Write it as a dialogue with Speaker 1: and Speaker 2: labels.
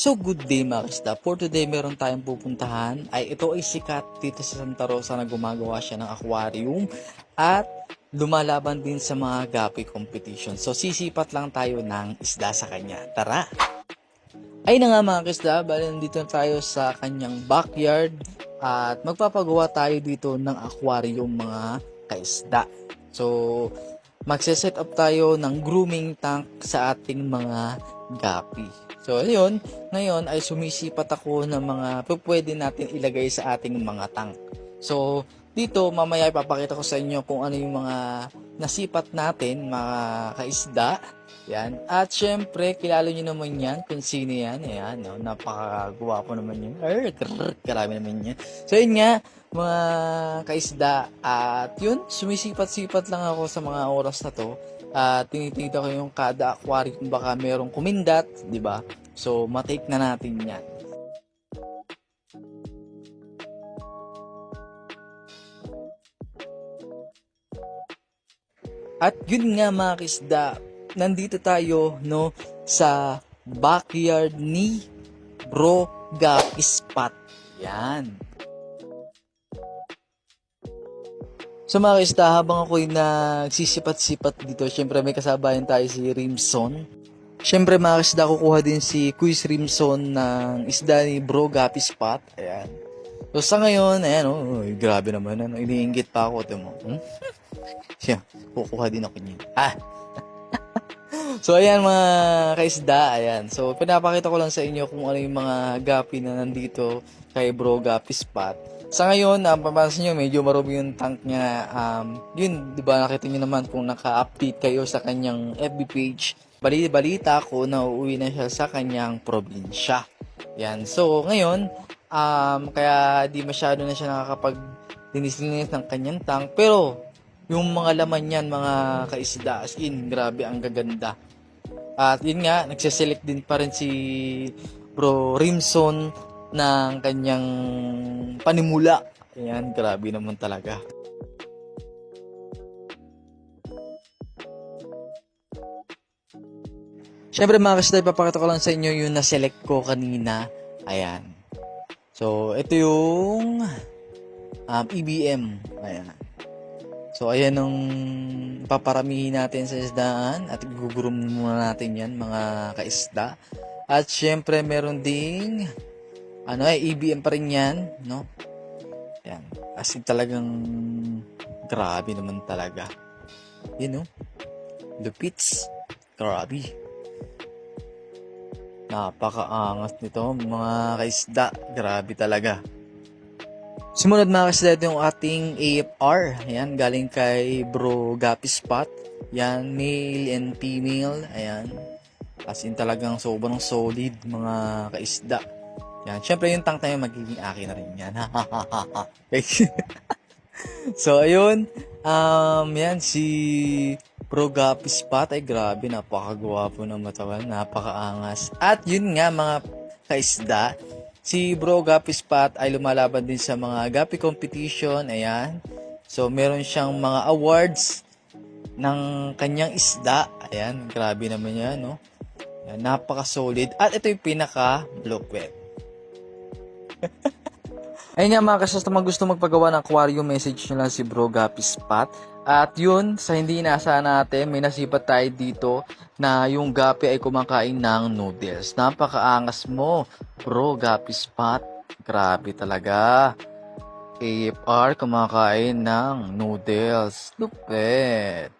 Speaker 1: So good day mga kasda. For today meron tayong pupuntahan. Ito ay sikat dito sa Santa Rosa na gumagawa siya ng aquarium at lumalaban din sa mga gapi competition. So sisipat lang tayo ng isda sa kanya. Tara! Ay na nga mga kasda, bali nandito tayo sa kanyang backyard at magpapagawa tayo dito ng aquarium mga kaisda. So magse-set up tayo ng grooming tank sa ating mga gapi. So, ayun, ngayon ay sumisipat ako ng mga pwede natin ilagay sa ating mga tank. So, dito mamaya ipapakita ko sa inyo kung ano yung mga nasipat natin, mga kaisda. Yan. At syempre, kilala nyo naman yan kung sino yan. Ayan, no? Napakagwapo naman yun. Karami naman yan. So, yun nga, mga kaisda. At yun, sumisipat-sipat lang ako sa mga oras na to. Tinitingnan ko yung kada aquarium baka merong kumindat, di ba? So, matake na natin yan. At yun nga mga kisda, nandito tayo no sa backyard ni Bro Gapi Spot. Yan. So mga kisda, habang ako'y nagsisipat-sipat dito, syempre may kasabayan tayo si Rimson. Syempre mga kisda, kukuha din si Quiz Rimson ng isda ni Bro Gapi Spot. Ayan. So sa ngayon, ayan grabe naman, iniinggit pa ako, ito mo. Siya, kukuha din ako niyan. So ayan mga kaisda, ayan. So pinapakita ko lang sa inyo kung ano yung mga gapi na nandito kay Bro Gapi Spot. Sa ngayon, papansin nyo, medyo marumi yung tank niya. Yun, di ba, nakita nyo naman kung naka-update kayo sa kanyang FB page. Balita ko na uuwi na siya sa kanyang probinsya. Yan. So, ngayon, kaya di masyado na siya nakakapag-linis-linis ng kanyang tank. Pero, yung mga laman yan, mga kaisda, as in, grabe, ang gaganda. At yun nga, nagsiselect din pa rin si Bro Rimson ng kanyang panimula. Ayan, grabe naman talaga. Siyempre mga kasda, ipapakita ko lang sa inyo yung na-select ko kanina. Ayan. So, ito yung EBM. Ayan. So, ayan ang paparamihin natin sa isdaan at gugurum muna natin yan, mga kaisda. At syempre, meron ding EBM pa rin yan, no? Yan. As in talagang grabe naman talaga. Yun, no? Lupits. Grabe. Napakaangas nito, mga kaisda. Grabe talaga. Sumunod mga kaisda, ito yung ating AFR. Ayan, galing kay Bro Gapi Spot. Yan, male and female. Ayan. As in talagang sobrang solid, mga kaisda. Yan. Siyempre, yung tank na yun, magiging akin na rin yan. So, ayun. Yan, si Bro Gapi Spot. Ay, grabe. Napakagwapo ng matawan. Napakaangas. At yun nga, mga kaisda. Si Bro Gapi Spot ay lumalaban din sa mga gapi competition. Ayan. So, meron siyang mga awards ng kanyang isda. Ayan. Grabe naman yan, no? Yan, napaka-solid. At ito yung pinaka-blueprint. Ayun nga mga kasasta, gusto magpagawa ng aquarium, message nyo lang si Bro Gapi Spot. At yun, sa hindi inaasahan natin, may nasipat tayo dito na yung gapi ay kumakain ng noodles. Napakaangas mo, Bro Gapi Spot. Grabe talaga. AFR kumakain ng noodles. Lupet.